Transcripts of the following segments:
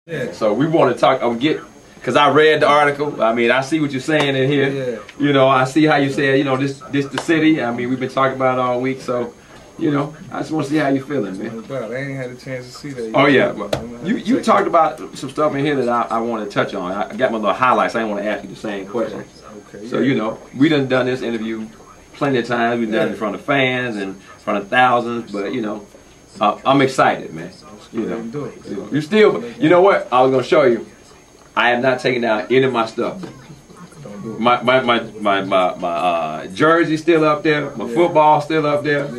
Yeah. So we want to talk. Because I read the article. I mean, I see what you're saying in here. Yeah. You know, I see how you said, you know, this the city. I mean, we've been talking about it all week. So, you know, I just want to see how you feeling, man. I ain't had a chance to see that. Oh yeah, well, you talked about some stuff in here that I want to touch on. I got my little highlights. I didn't want to ask you the same question. Okay. So you know, we done this interview plenty of times. We've done it in front of fans and in front of thousands. But you know, I'm excited, man. You know, you still. You know what? I was gonna show you. I am not taking down any of my stuff. My jersey's still up there. My football's still up there.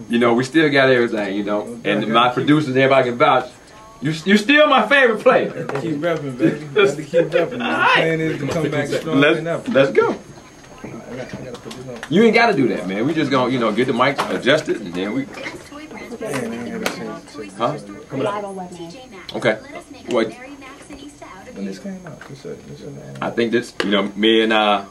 You know, we still got everything. You know, and my producers, everybody can vouch. You still my favorite player. Keep repping, baby. Got to keep repping. The plan is to come back strong enough. Let's go. You ain't got to do that, man. We just gonna, you know, get the mic adjusted and then we. Huh? Okay. What? When this came out, I think this, you know, me and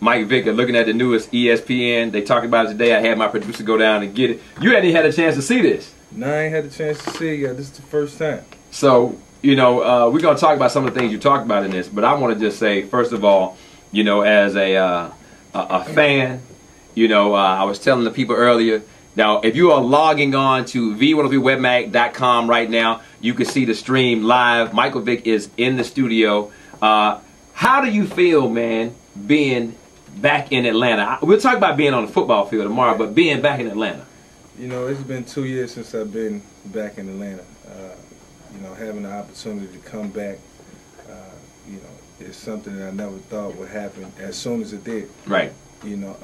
Mike Vick are looking at the newest ESPN. They talked about it today. I had my producer go down and get it. You hadn't had a chance to see this. No, I ain't had a chance to see it yet. This is the first time. So, you know, we're going to talk about some of the things you talked about in this, but I want to just say, first of all, you know, as a fan, you know, I was telling the people earlier, now, if you are logging on to v103webmag.com right now, you can see the stream live. Michael Vick is in the studio. How do you feel, man, being back in Atlanta? We'll talk about being on the football field tomorrow, but being back in Atlanta. You know, it's been 2 years since I've been back in Atlanta. You know, having the opportunity to come back, you know, is something that I never thought would happen as soon as it did. Right. You know,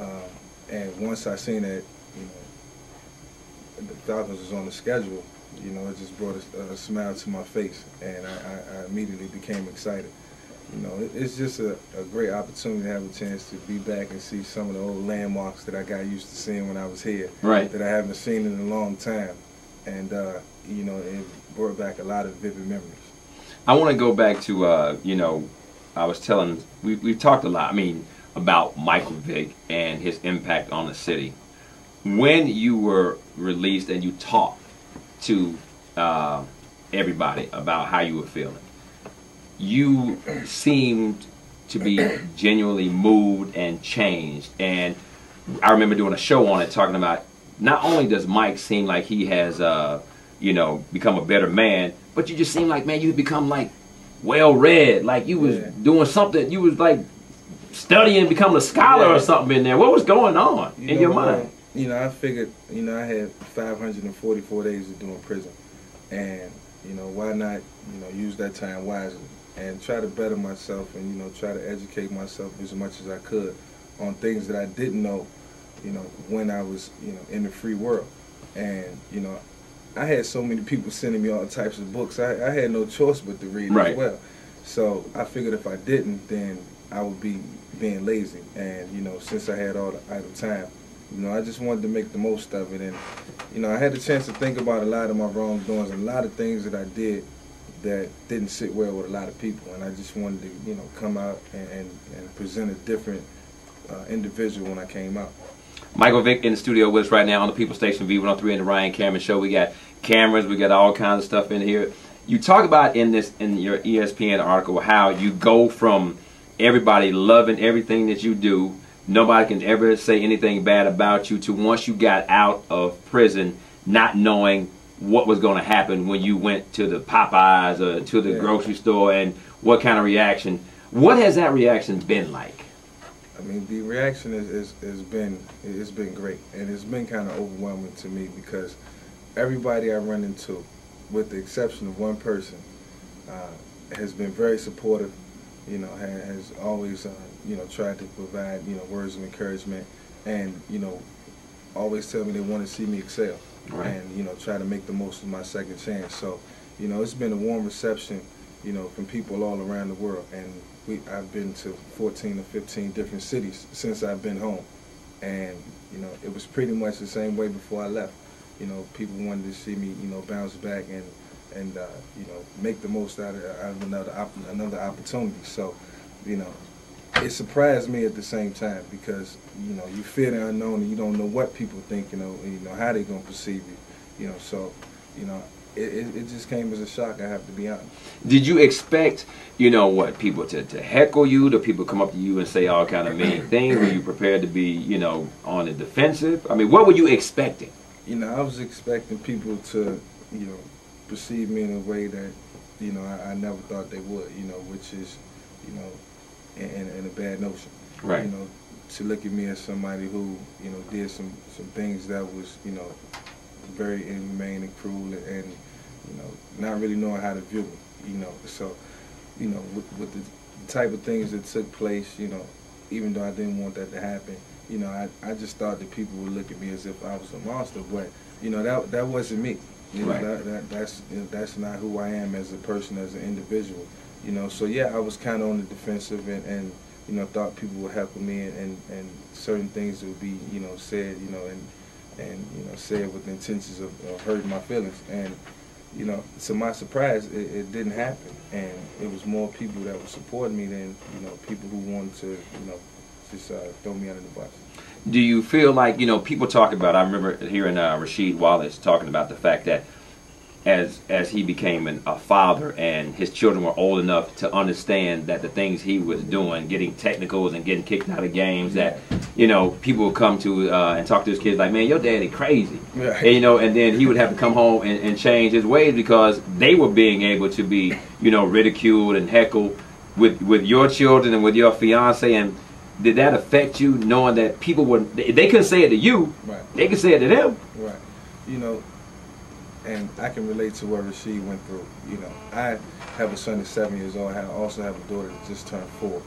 and once I seen that, you know, the Falcons was on the schedule, you know, it just brought a smile to my face, and I immediately became excited. You know, it's just a great opportunity to have a chance to be back and see some of the old landmarks that I got used to seeing when I was here, right, that I haven't seen in a long time, and you know, it brought back a lot of vivid memories. I want to go back to, you know, I was telling, we've talked a lot, I mean, about Michael Vick and his impact on the city. When you were released and you talked to everybody about how you were feeling, you seemed to be genuinely moved and changed. And I remember doing a show on it talking about not only does Mike seem like he has, you know, become a better man, but you just seem like, man, you've become like well-read, like you was doing something, you was like studying, becoming a scholar or something in there. What was going on in your mind? You know, I figured, you know, I had 544 days of doing prison, and, you know, why not, you know, use that time wisely and try to better myself and, you know, try to educate myself as much as I could on things that I didn't know, you know, when I was, you know, in the free world. And, you know, I had so many people sending me all types of books. I had no choice but to read as well. So I figured if I didn't, then I would be being lazy. And, you know, since I had all the idle time, you know, I just wanted to make the most of it. And, you know, I had the chance to think about a lot of my wrongdoings and a lot of things that I did that didn't sit well with a lot of people. And I just wanted to, you know, come out and present a different individual when I came out. Michael Vick in the studio with us right now on the People Station V103 and the Ryan Cameron Show. We got cameras, we got all kinds of stuff in here. You talk about in your ESPN article how you go from everybody loving everything that you do, nobody can ever say anything bad about you, to once you got out of prison not knowing what was going to happen when you went to the Popeyes or to the grocery store, and what kind of reaction. What has that reaction been like? I mean, the reaction has been great, and it's been kind of overwhelming to me because everybody I run into, with the exception of one person, has been very supportive. You know, has always you know, tried to provide, you know, words of encouragement, and, you know, always tell me they want to see me excel, and, you know, try to make the most of my second chance. So, you know, it's been a warm reception, you know, from people all around the world, and I've been to 14 or 15 different cities since I've been home, and, you know, it was pretty much the same way before I left. You know, people wanted to see me, you know, bounce back and you know, make the most out of another opportunity. So, you know, it surprised me at the same time because, you know, you fear the unknown and you don't know what people think, you know how they're gonna perceive you, you know. So, you know, it just came as a shock, I have to be honest. Did you expect, you know, what, people to heckle you? Do people come up to you and say all kind of mean things? Were you prepared to be, you know, on the defensive? I mean, what were you expecting? You know, I was expecting people to, you know, perceive me in a way that, you know, I never thought they would, you know, which is, you know, in a bad notion. Right. You know, to look at me as somebody who, you know, did some things that was, you know, very inhumane and cruel, and you know, not really knowing how to view it, you know. So, you know, with the type of things that took place, you know, even though I didn't want that to happen, you know, I just thought that people would look at me as if I was a monster, but you know, that wasn't me. You know, right. that's not who I am as a person, as an individual. You know, so yeah, I was kind of on the defensive, and you know, thought people would heckle me, and certain things would be, you know, said, you know, and you know, said with the intentions of hurting my feelings. And you know, to my surprise, it didn't happen, and it was more people that were supporting me than, you know, people who wanted to, you know, just throw me under the bus. Do you feel like, you know, people talk about, I remember hearing Rasheed Wallace talking about the fact that as he became a father and his children were old enough to understand that the things he was doing, getting technicals and getting kicked out of games, that, you know, people would come to and talk to his kids like, man, your daddy crazy. Yeah. And, you know, and then he would have to come home and change his ways because they were being able to be, you know, ridiculed and heckled with your children and with your fiance. And did that affect you, knowing that people would, they couldn't say it to you, right, they could say it to them? Right. You know, and I can relate to what Rasheed went through. You know, I have a son that's 7 years old. I also have a daughter that just turned 4.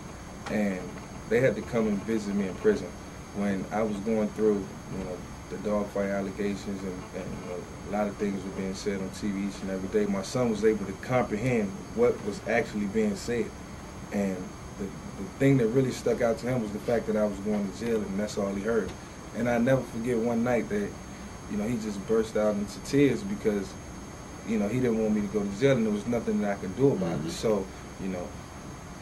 And they had to come and visit me in prison when I was going through, you know, the dogfight allegations, and you know, a lot of things were being said on TV each and every day. My son was able to comprehend what was actually being said. And the thing that really stuck out to him was the fact that I was going to jail, and that's all he heard. And I never forget one night that, you know, he just burst out into tears because, you know, he didn't want me to go to jail, and there was nothing that I could do about it. So, you know,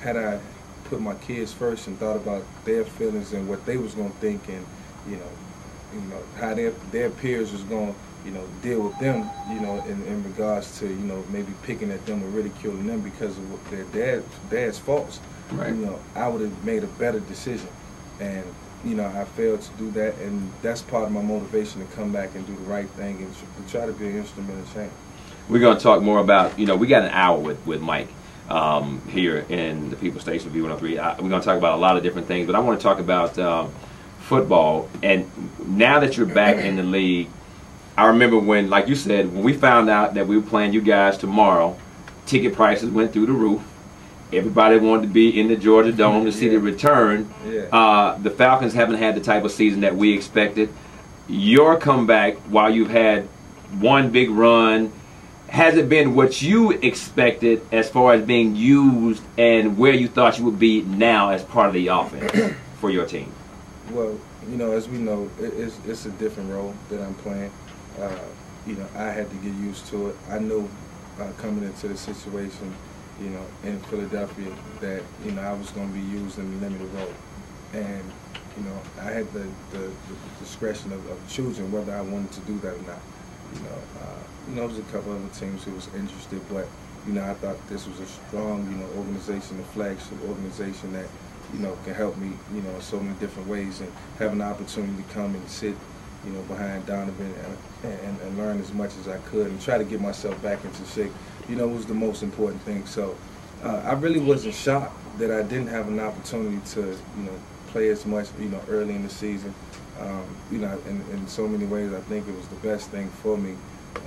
had I put my kids first and thought about their feelings and what they was going to think, and, you know, how their peers was going to, you know, deal with them, you know, in regards to, you know, maybe picking at them or ridiculing them because of their dad's faults, right, you know, I would have made a better decision. And you know, I failed to do that, and that's part of my motivation to come back and do the right thing and to try to be an instrument of change. We're going to talk more about, you know, we got an hour with Mike here in the People Station V103. We're going to talk about a lot of different things, but I want to talk about football. And now that you're back in the league, I remember when, like you said, when we found out that we were playing you guys tomorrow, ticket prices went through the roof. Everybody wanted to be in the Georgia Dome to see the return. Yeah. The Falcons haven't had the type of season that we expected. Your comeback, while you've had one big run, has it been what you expected as far as being used and where you thought you would be now as part of the offense for your team? Well, you know, as we know, it's a different role that I'm playing. You know, I had to get used to it. I knew coming into the situation, you know, in Philadelphia, that, you know, I was going to be used in a limited role. And, you know, I had the discretion of choosing whether I wanted to do that or not. You know, there was a couple other teams who was interested, but, you know, I thought this was a strong, you know, organization, a flagship organization that, you know, can help me, you know, in so many different ways, and have an opportunity to come and sit, you know, behind Donovan and learn as much as I could and try to get myself back into shape, you know, was the most important thing. So I really wasn't shocked that I didn't have an opportunity to, you know, play as much, you know, early in the season. You know, in so many ways, I think it was the best thing for me.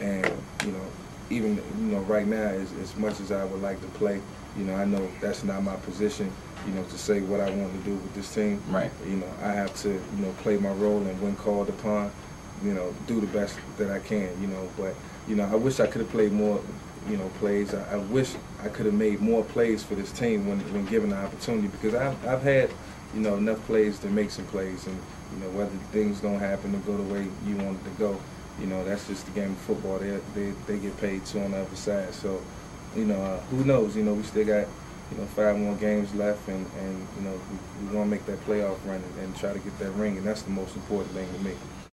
And, you know, even, you know, right now, as much as I would like to play, you know, I know that's not my position, you know, to say what I want to do with this team. Right. You know, I have to, you know, play my role, and when called upon, you know, do the best that I can, you know. But, you know, I wish I could have played more, you know, plays. I wish I could have made more plays for this team when given the opportunity, because I've had, you know, enough plays to make some plays, and, you know, whether things don't happen or go the way you want it to go, you know, that's just the game of football. They get paid too on the other side. So, you know, who knows? You know, we still got, you know, 5 more games left, and you know, we want to make that playoff run and try to get that ring, and that's the most important thing to me.